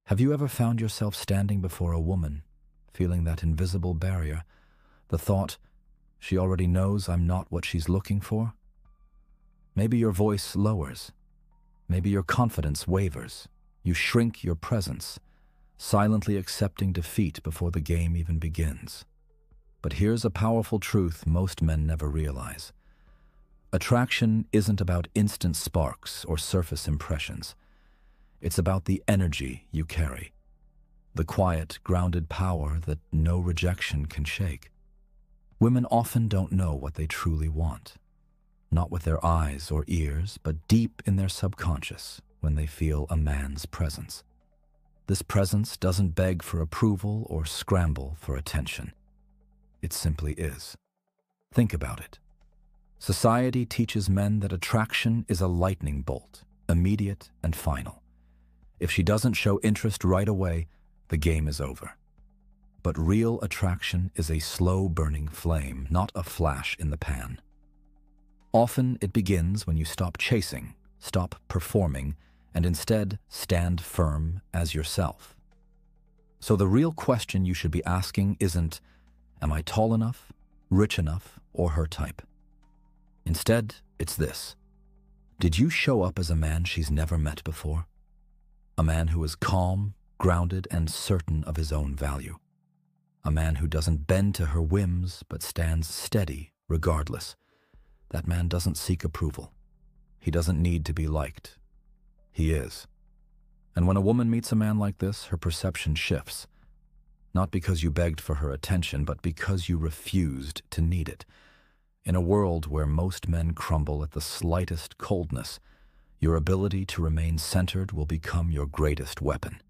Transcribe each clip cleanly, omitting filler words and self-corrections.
Have you ever found yourself standing before a woman, feeling that invisible barrier, the thought, she already knows I'm not what she's looking for? Maybe your voice lowers. Maybe your confidence wavers. You shrink your presence, silently accepting defeat before the game even begins. But here's a powerful truth most men never realize. Attraction isn't about instant sparks or surface impressions. It's about the energy you carry, the quiet, grounded power that no rejection can shake. Women often don't know what they truly want, not with their eyes or ears, but deep in their subconscious when they feel a man's presence. This presence doesn't beg for approval or scramble for attention. It simply is. Think about it. Society teaches men that attraction is a lightning bolt, immediate and final. If she doesn't show interest right away, the game is over. But real attraction is a slow-burning flame, not a flash in the pan. Often it begins when you stop chasing, stop performing, and instead stand firm as yourself. So the real question you should be asking isn't, am I tall enough, rich enough, or her type? Instead, it's this. Did you show up as a man she's never met before? A man who is calm, grounded, and certain of his own value. A man who doesn't bend to her whims, but stands steady regardless. That man doesn't seek approval. He doesn't need to be liked. He is. And when a woman meets a man like this, her perception shifts. Not because you begged for her attention, but because you refused to need it. In a world where most men crumble at the slightest coldness, your ability to remain centered will become your greatest weapon.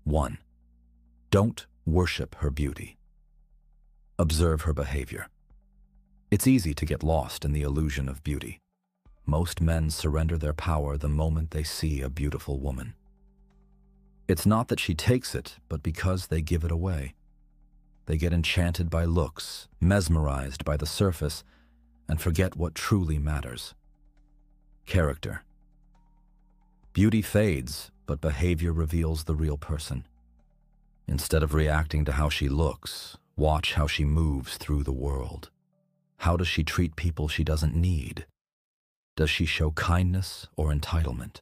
1. Don't worship her beauty. Observe her behavior. It's easy to get lost in the illusion of beauty. Most men surrender their power the moment they see a beautiful woman. It's not that she takes it, but because they give it away. They get enchanted by looks, mesmerized by the surface, and forget what truly matters. Character. Beauty fades, but behavior reveals the real person. Instead of reacting to how she looks, watch how she moves through the world. How does she treat people she doesn't need? Does she show kindness or entitlement?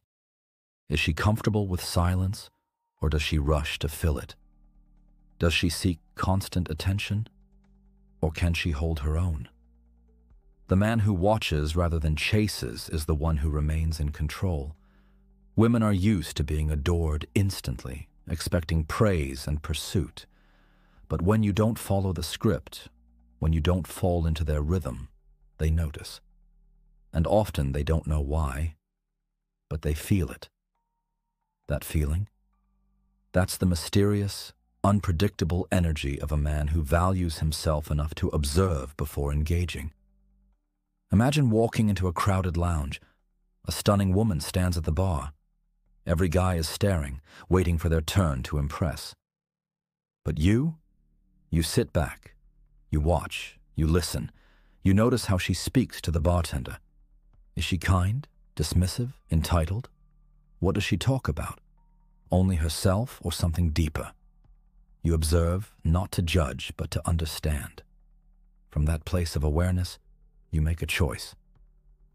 Is she comfortable with silence, or does she rush to fill it? Does she seek constant attention, or can she hold her own? The man who watches rather than chases is the one who remains in control. Women are used to being adored instantly, expecting praise and pursuit. But when you don't follow the script, when you don't fall into their rhythm, they notice. And often they don't know why, but they feel it. That feeling? That's the mysterious, unpredictable energy of a man who values himself enough to observe before engaging. Imagine walking into a crowded lounge. A stunning woman stands at the bar. Every guy is staring, waiting for their turn to impress. But you sit back. You watch, you listen. You notice how she speaks to the bartender. Is she kind, dismissive, entitled? What does she talk about? Only herself or something deeper? You observe, not to judge, but to understand. From that place of awareness, you make a choice.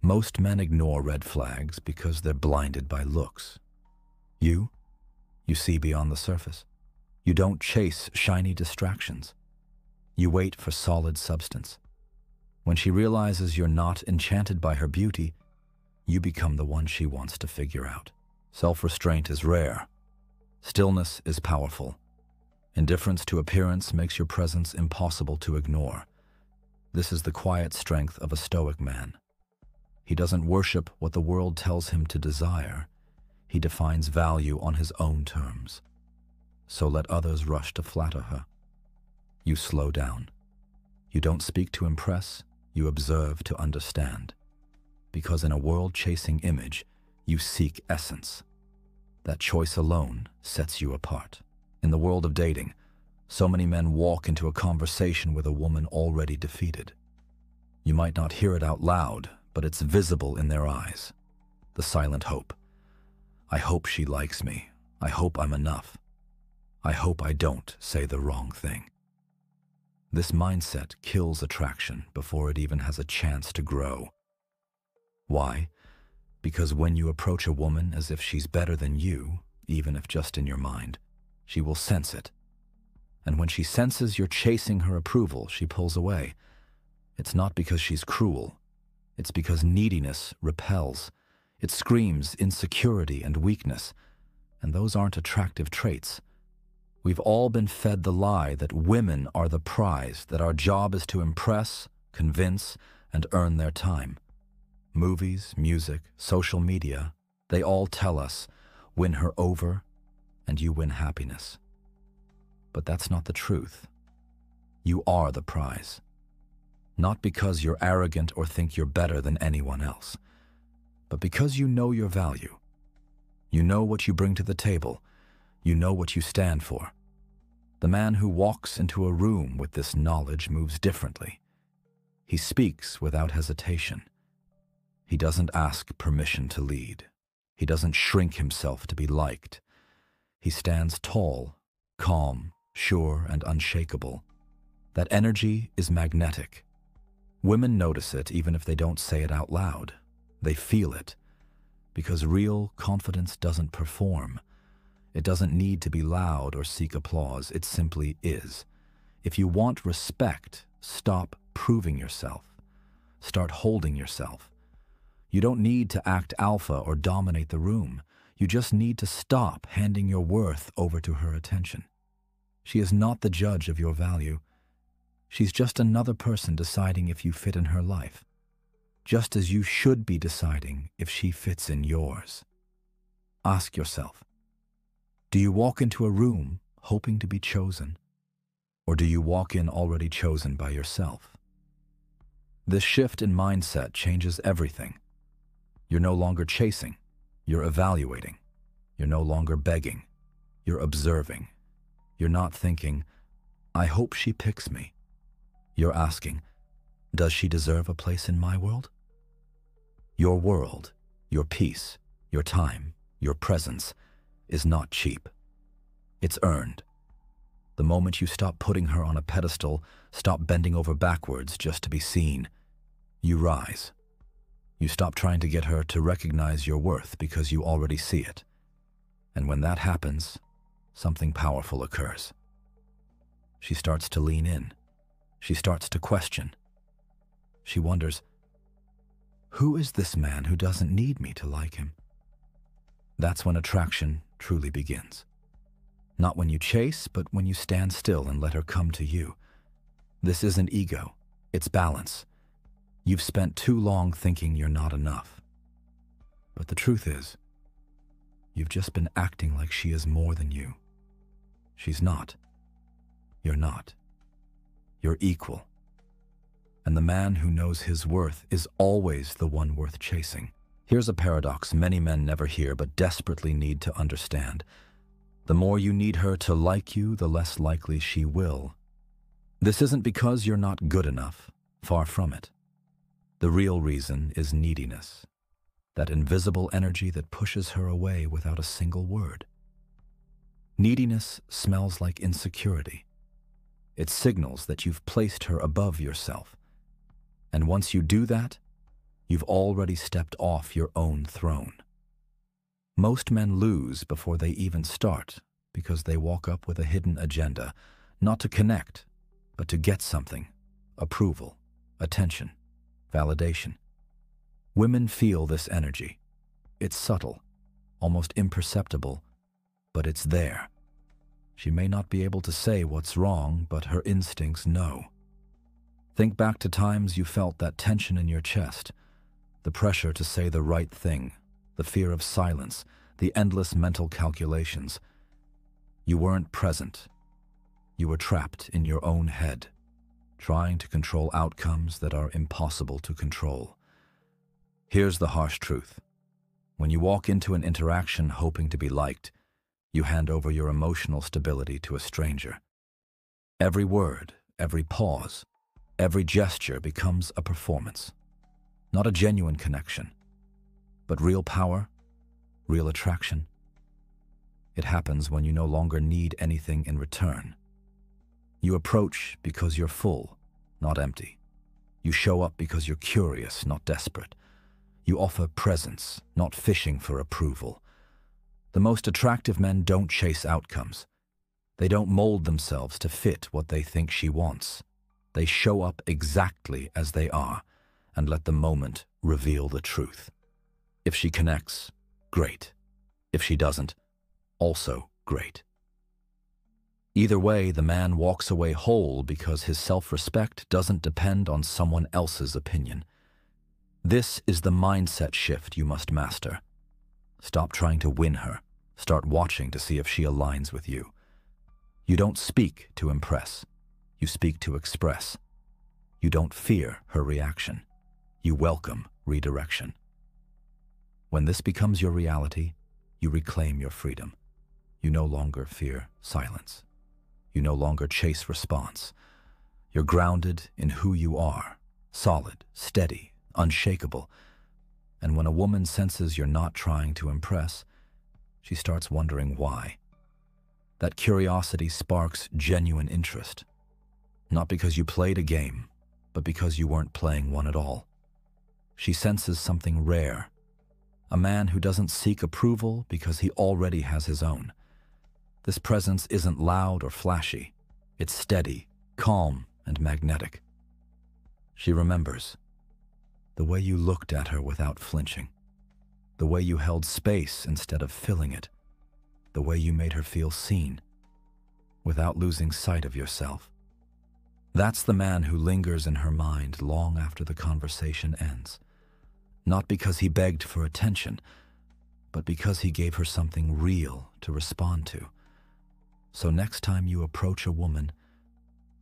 Most men ignore red flags because they're blinded by looks. You see beyond the surface. You don't chase shiny distractions. You wait for solid substance. When she realizes you're not enchanted by her beauty, you become the one she wants to figure out. Self-restraint is rare. Stillness is powerful. Indifference to appearance makes your presence impossible to ignore. This is the quiet strength of a Stoic man. He doesn't worship what the world tells him to desire. He defines value on his own terms. So let others rush to flatter her. You slow down. You don't speak to impress, you observe to understand. Because in a world-chasing image, you seek essence. That choice alone sets you apart. In the world of dating, so many men walk into a conversation with a woman already defeated. You might not hear it out loud, but it's visible in their eyes. The silent hope. I hope she likes me. I hope I'm enough. I hope I don't say the wrong thing. This mindset kills attraction before it even has a chance to grow. Why? Because when you approach a woman as if she's better than you, even if just in your mind, she will sense it. And when she senses you're chasing her approval, she pulls away. It's not because she's cruel. It's because neediness repels. It screams insecurity and weakness, and those aren't attractive traits. We've all been fed the lie that women are the prize, that our job is to impress, convince, and earn their time. Movies, music, social media, they all tell us, win her over, and you win happiness. But that's not the truth. You are the prize. Not because you're arrogant or think you're better than anyone else, but because you know your value. You know what you bring to the table. You know what you stand for. The man who walks into a room with this knowledge moves differently. He speaks without hesitation. He doesn't ask permission to lead. He doesn't shrink himself to be liked. He stands tall, calm, sure, and unshakable. That energy is magnetic. Women notice it even if they don't say it out loud. They feel it. Because real confidence doesn't perform. It doesn't need to be loud or seek applause. It simply is. If you want respect, stop proving yourself. Start holding yourself. You don't need to act alpha or dominate the room. You just need to stop handing your worth over to her attention. She is not the judge of your value. She's just another person deciding if you fit in her life, just as you should be deciding if she fits in yours. Ask yourself, do you walk into a room hoping to be chosen, or do you walk in already chosen by yourself? This shift in mindset changes everything. You're no longer chasing, you're evaluating. You're no longer begging, you're observing. You're not thinking, I hope she picks me. You're asking, does she deserve a place in my world? Your world, your peace, your time, your presence is not cheap. It's earned. The moment you stop putting her on a pedestal, stop bending over backwards just to be seen, you rise. You stop trying to get her to recognize your worth because you already see it. And when that happens, something powerful occurs. She starts to lean in. She starts to question. She wonders, who is this man who doesn't need me to like him? That's when attraction truly begins. Not when you chase, but when you stand still and let her come to you. This isn't ego, it's balance. You've spent too long thinking you're not enough. But the truth is, you've just been acting like she is more than you. She's not. You're not. You're equal. And the man who knows his worth is always the one worth chasing. Here's a paradox many men never hear but desperately need to understand. The more you need her to like you, the less likely she will. This isn't because you're not good enough. Far from it. The real reason is neediness. That invisible energy that pushes her away without a single word. Neediness smells like insecurity. It signals that you've placed her above yourself. And once you do that, you've already stepped off your own throne. Most men lose before they even start because they walk up with a hidden agenda, not to connect, but to get something, approval, attention, validation. Women feel this energy. It's subtle, almost imperceptible, but it's there. She may not be able to say what's wrong, but her instincts know. Think back to times you felt that tension in your chest, the pressure to say the right thing, the fear of silence, the endless mental calculations. You weren't present. You were trapped in your own head, trying to control outcomes that are impossible to control. Here's the harsh truth. When you walk into an interaction hoping to be liked, you hand over your emotional stability to a stranger. Every word, every pause, every gesture becomes a performance. Not a genuine connection, but real power, real attraction. It happens when you no longer need anything in return. You approach because you're full, not empty. You show up because you're curious, not desperate. You offer presence, not fishing for approval. The most attractive men don't chase outcomes. They don't mold themselves to fit what they think she wants. They show up exactly as they are and let the moment reveal the truth. If she connects, great. If she doesn't, also great. Either way, the man walks away whole because his self-respect doesn't depend on someone else's opinion. This is the mindset shift you must master. Stop trying to win her. Start watching to see if she aligns with you. You don't speak to impress. You speak to express. You don't fear her reaction. You welcome redirection. When this becomes your reality, you reclaim your freedom. You no longer fear silence. You no longer chase response. You're grounded in who you are, solid, steady, unshakable. And when a woman senses you're not trying to impress, she starts wondering why. That curiosity sparks genuine interest. Not because you played a game, but because you weren't playing one at all. She senses something rare. A man who doesn't seek approval because he already has his own. This presence isn't loud or flashy. It's steady, calm, and magnetic. She remembers the way you looked at her without flinching, the way you held space instead of filling it, the way you made her feel seen without losing sight of yourself. That's the man who lingers in her mind long after the conversation ends. Not because he begged for attention, but because he gave her something real to respond to. So next time you approach a woman,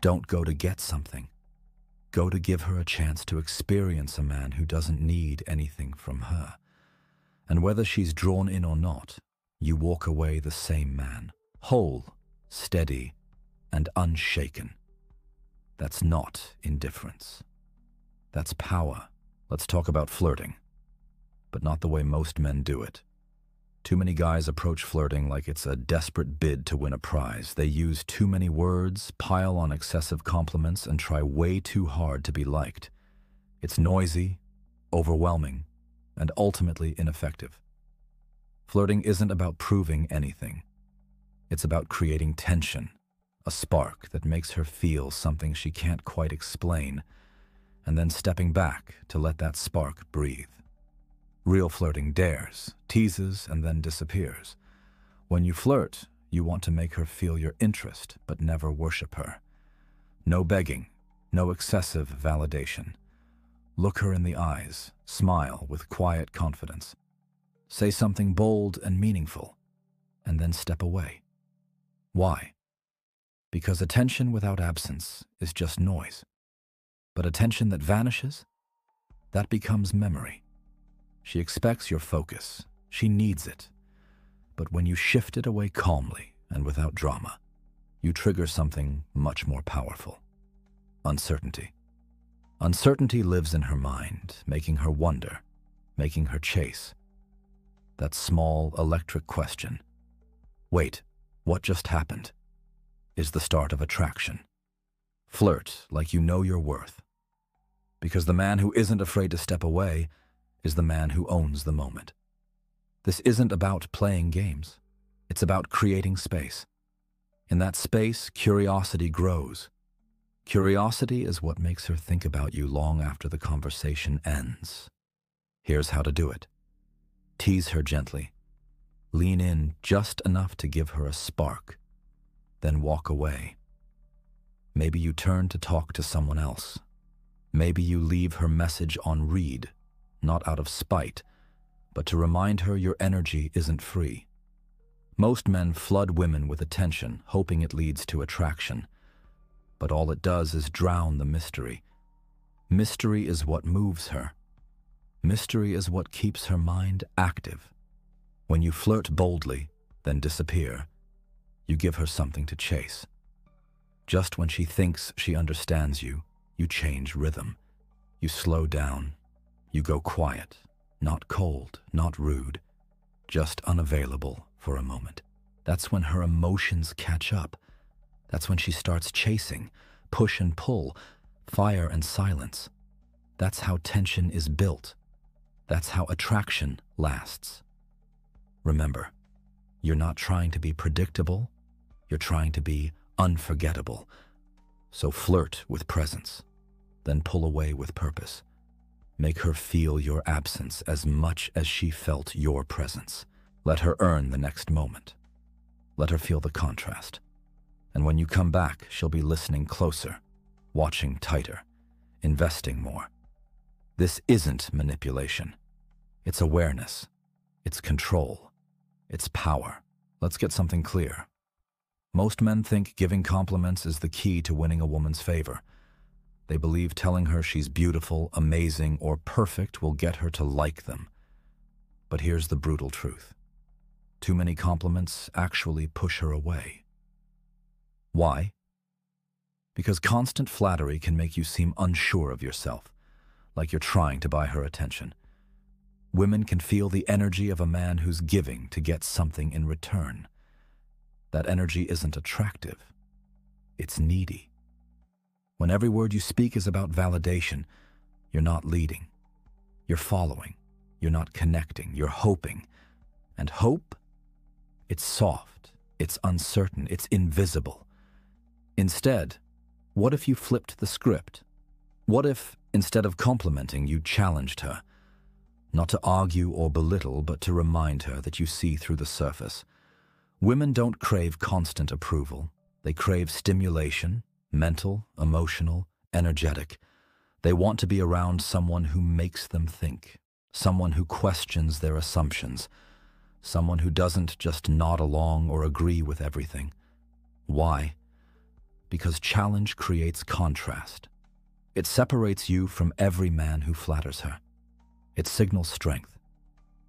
don't go to get something. Go to give her a chance to experience a man who doesn't need anything from her. And whether she's drawn in or not, you walk away the same man, whole, steady, and unshaken. That's not indifference. That's power. Let's talk about flirting, but not the way most men do it. Too many guys approach flirting like it's a desperate bid to win a prize. They use too many words, pile on excessive compliments, and try way too hard to be liked. It's noisy, overwhelming, and ultimately ineffective. Flirting isn't about proving anything. It's about creating tension, a spark that makes her feel something she can't quite explain, and then stepping back to let that spark breathe. Real flirting dares, teases, and then disappears. When you flirt, you want to make her feel your interest, but never worship her. No begging, no excessive validation. Look her in the eyes, smile with quiet confidence. Say something bold and meaningful, and then step away. Why? Because attention without absence is just noise. But attention that vanishes, that becomes memory. She expects your focus. She needs it. But when you shift it away calmly and without drama, you trigger something much more powerful. Uncertainty. Uncertainty lives in her mind, making her wonder, making her chase. That small electric question, wait, what just happened, is the start of attraction. Flirt like you know your worth. Because the man who isn't afraid to step away is the man who owns the moment. This isn't about playing games. It's about creating space. In that space, curiosity grows. Curiosity is what makes her think about you long after the conversation ends. Here's how to do it. Tease her gently. Lean in just enough to give her a spark. Then walk away. Maybe you turn to talk to someone else. Maybe you leave her message on read, not out of spite, but to remind her your energy isn't free. Most men flood women with attention, hoping it leads to attraction. But all it does is drown the mystery. Mystery is what moves her. Mystery is what keeps her mind active. When you flirt boldly, then disappear, you give her something to chase. Just when she thinks she understands you, you change rhythm. You slow down. You go quiet, not cold, not rude, just unavailable for a moment. That's when her emotions catch up. That's when she starts chasing, push and pull, fire and silence. That's how tension is built. That's how attraction lasts. Remember, you're not trying to be predictable, you're trying to be unforgettable. So flirt with presence, then pull away with purpose. Make her feel your absence as much as she felt your presence. Let her earn the next moment. Let her feel the contrast. And when you come back, she'll be listening closer, watching tighter, investing more. This isn't manipulation. It's awareness. It's control. It's power. Let's get something clear. Most men think giving compliments is the key to winning a woman's favor. They believe telling her she's beautiful, amazing, or perfect will get her to like them. But here's the brutal truth. Too many compliments actually push her away. Why? Because constant flattery can make you seem unsure of yourself, like you're trying to buy her attention. Women can feel the energy of a man who's giving to get something in return. That energy isn't attractive. It's needy. When every word you speak is about validation, you're not leading. You're following. You're not connecting. You're hoping. And hope? It's soft. It's uncertain. It's invisible. Instead, what if you flipped the script? What if, instead of complimenting, you challenged her? Not to argue or belittle, but to remind her that you see through the surface. Women don't crave constant approval. They crave stimulation, mental, emotional, energetic. They want to be around someone who makes them think, someone who questions their assumptions, someone who doesn't just nod along or agree with everything. Why? Because challenge creates contrast. It separates you from every man who flatters her. It signals strength.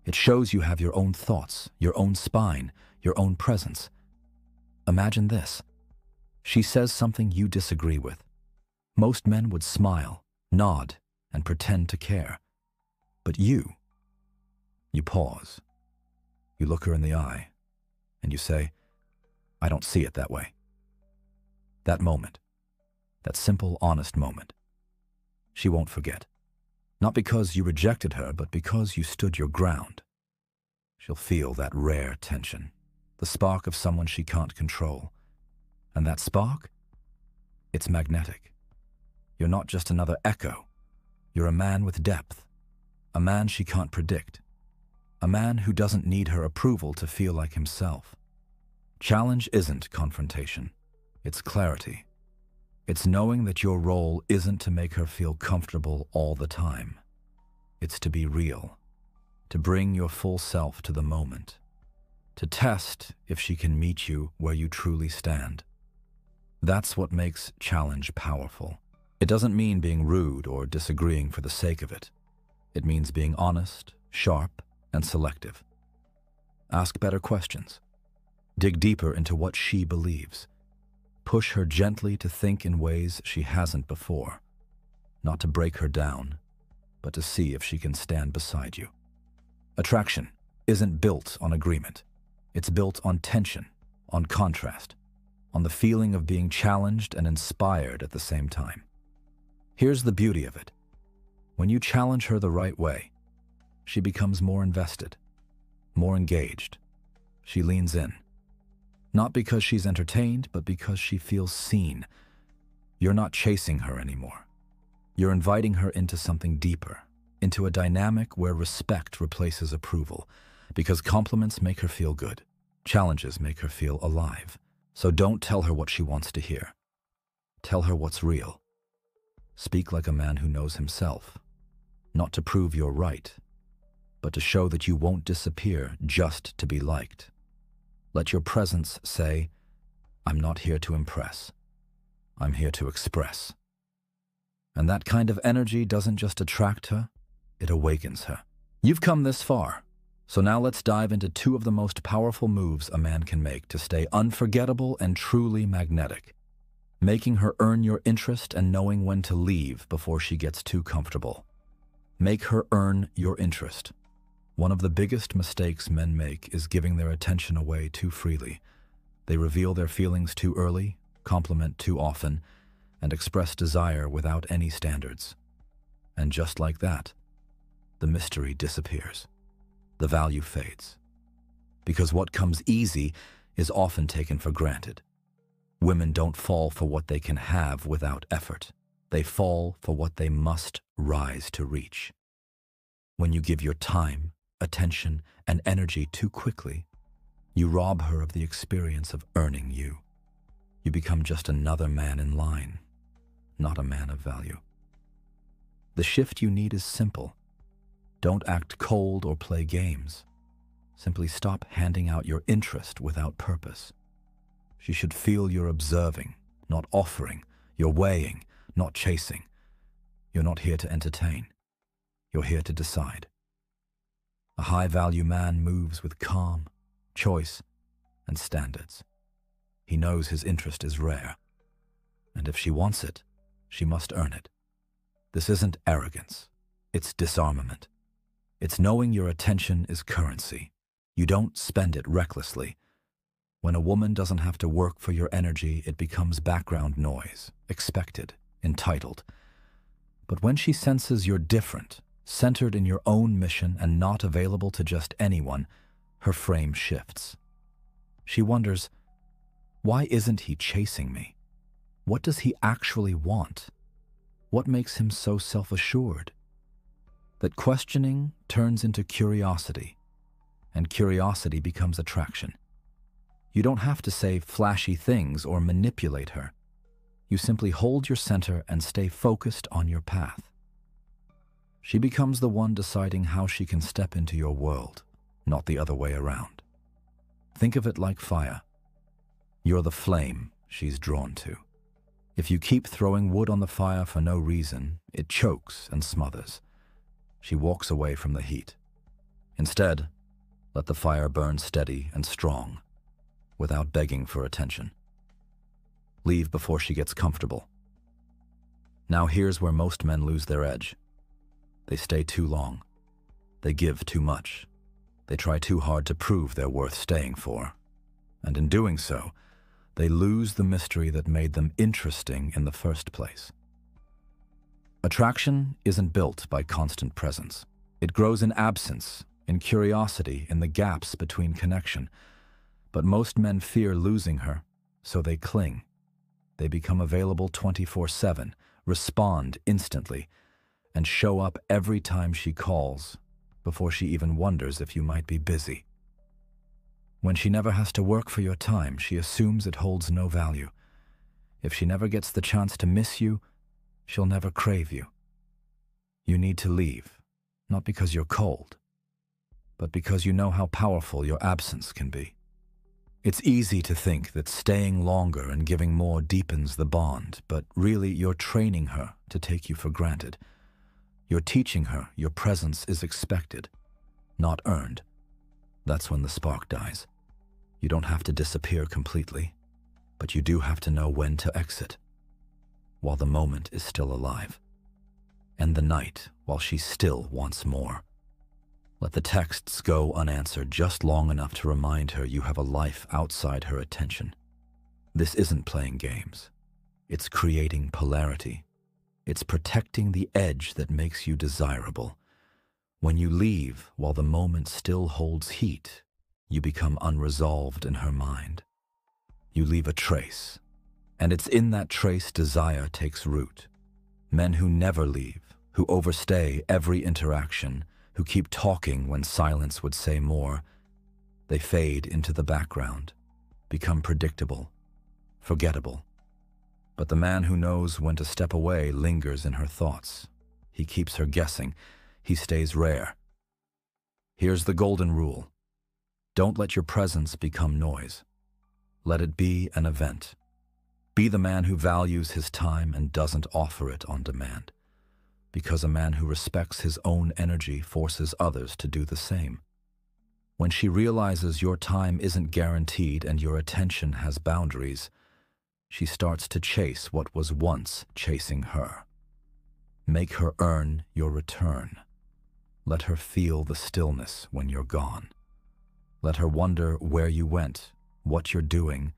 It shows you have your own thoughts, your own spine, your own presence. Imagine this. She says something you disagree with. Most men would smile, nod, and pretend to care. But you pause. You look her in the eye, and you say, "I don't see it that way." That moment, that simple, honest moment, she won't forget. Not because you rejected her, but because you stood your ground. She'll feel that rare tension, the spark of someone she can't control. And that spark? It's magnetic. You're not just another echo. You're a man with depth, a man she can't predict, a man who doesn't need her approval to feel like himself. Challenge isn't confrontation. It's clarity. It's knowing that your role isn't to make her feel comfortable all the time. It's to be real, to bring your full self to the moment, to test if she can meet you where you truly stand. That's what makes challenge powerful. It doesn't mean being rude or disagreeing for the sake of it. It means being honest, sharp, and selective. Ask better questions. Dig deeper into what she believes. Push her gently to think in ways she hasn't before. Not to break her down, but to see if she can stand beside you. Attraction isn't built on agreement. It's built on tension, on contrast, on the feeling of being challenged and inspired at the same time. Here's the beauty of it. When you challenge her the right way, she becomes more invested, more engaged. She leans in. Not because she's entertained, but because she feels seen. You're not chasing her anymore. You're inviting her into something deeper, into a dynamic where respect replaces approval, because compliments make her feel good. Challenges make her feel alive. So don't tell her what she wants to hear. Tell her what's real. Speak like a man who knows himself, not to prove you're right, but to show that you won't disappear just to be liked. Let your presence say, "I'm not here to impress. I'm here to express." And that kind of energy doesn't just attract her, it awakens her. You've come this far, so now let's dive into two of the most powerful moves a man can make to stay unforgettable and truly magnetic. Making her earn your interest and knowing when to leave before she gets too comfortable. Make her earn your interest. One of the biggest mistakes men make is giving their attention away too freely. They reveal their feelings too early, compliment too often, and express desire without any standards. And just like that, the mystery disappears. The value fades. Because what comes easy is often taken for granted. Women don't fall for what they can have without effort. They fall for what they must rise to reach. When you give your time, attention, and energy too quickly, you rob her of the experience of earning you. You become just another man in line, not a man of value. The shift you need is simple. Don't act cold or play games. Simply stop handing out your interest without purpose. She should feel you're observing, not offering. You're weighing, not chasing. You're not here to entertain. You're here to decide. A high-value man moves with calm, choice, and standards. He knows his interest is rare, and if she wants it, she must earn it. This isn't arrogance. It's disarmament. It's knowing your attention is currency. You don't spend it recklessly. When a woman doesn't have to work for your energy, it becomes background noise, expected, entitled. But when she senses you're different, centered in your own mission and not available to just anyone, her frame shifts. She wonders, why isn't he chasing me? What does he actually want? What makes him so self-assured? That questioning turns into curiosity, and curiosity becomes attraction. You don't have to say flashy things or manipulate her. You simply hold your center and stay focused on your path. She becomes the one deciding how she can step into your world, not the other way around. Think of it like fire. You're the flame she's drawn to. If you keep throwing wood on the fire for no reason, it chokes and smothers. She walks away from the heat. Instead, let the fire burn steady and strong, without begging for attention. Leave before she gets comfortable. Now here's where most men lose their edge. They stay too long. They give too much. They try too hard to prove they're worth staying for. And in doing so, they lose the mystery that made them interesting in the first place. Attraction isn't built by constant presence. It grows in absence, in curiosity, in the gaps between connection. But most men fear losing her, so they cling. They become available 24/7, respond instantly, and show up every time she calls, before she even wonders if you might be busy. When she never has to work for your time, she assumes it holds no value. If she never gets the chance to miss you, she'll never crave you. You need to leave, not because you're cold, but because you know how powerful your absence can be. It's easy to think that staying longer and giving more deepens the bond, but really you're training her to take you for granted. You're teaching her your presence is expected, not earned. That's when the spark dies. You don't have to disappear completely, but you do have to know when to exit, while the moment is still alive. End the night while she still wants more. Let the texts go unanswered just long enough to remind her you have a life outside her attention. This isn't playing games. It's creating polarity. It's protecting the edge that makes you desirable. When you leave while the moment still holds heat, you become unresolved in her mind. You leave a trace, and it's in that trace desire takes root. Men who never leave, who overstay every interaction, who keep talking when silence would say more, they fade into the background, become predictable, forgettable. But the man who knows when to step away lingers in her thoughts. He keeps her guessing. He stays rare. Here's the golden rule. Don't let your presence become noise. Let it be an event. Be the man who values his time and doesn't offer it on demand. Because a man who respects his own energy forces others to do the same. When she realizes your time isn't guaranteed and your attention has boundaries, she starts to chase what was once chasing her. Make her earn your return. Let her feel the stillness when you're gone. Let her wonder where you went, what you're doing,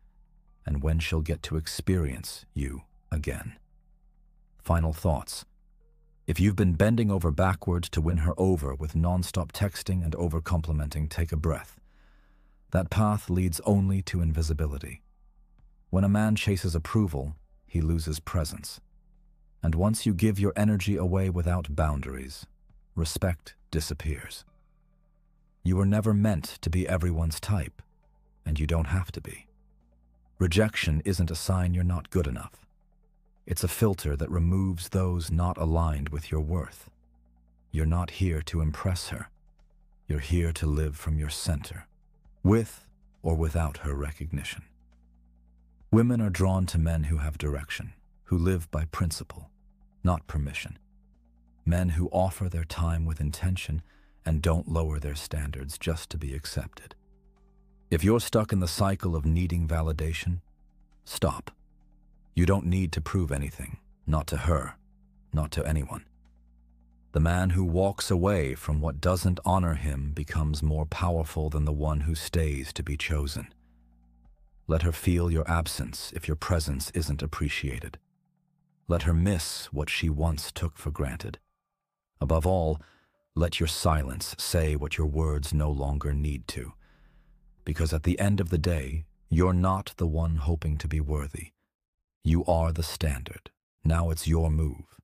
and when she'll get to experience you again. Final thoughts. If you've been bending over backwards to win her over with nonstop texting and over-complimenting, take a breath. That path leads only to invisibility. When a man chases approval, he loses presence. And once you give your energy away without boundaries, respect disappears. You were never meant to be everyone's type, and you don't have to be. Rejection isn't a sign you're not good enough. It's a filter that removes those not aligned with your worth. You're not here to impress her. You're here to live from your center, with or without her recognition. Women are drawn to men who have direction, who live by principle, not permission. Men who offer their time with intention and don't lower their standards just to be accepted. If you're stuck in the cycle of needing validation, stop. You don't need to prove anything, not to her, not to anyone. The man who walks away from what doesn't honor him becomes more powerful than the one who stays to be chosen. Let her feel your absence if your presence isn't appreciated. Let her miss what she once took for granted. Above all, let your silence say what your words no longer need to. Because at the end of the day, you're not the one hoping to be worthy. You are the standard. Now it's your move.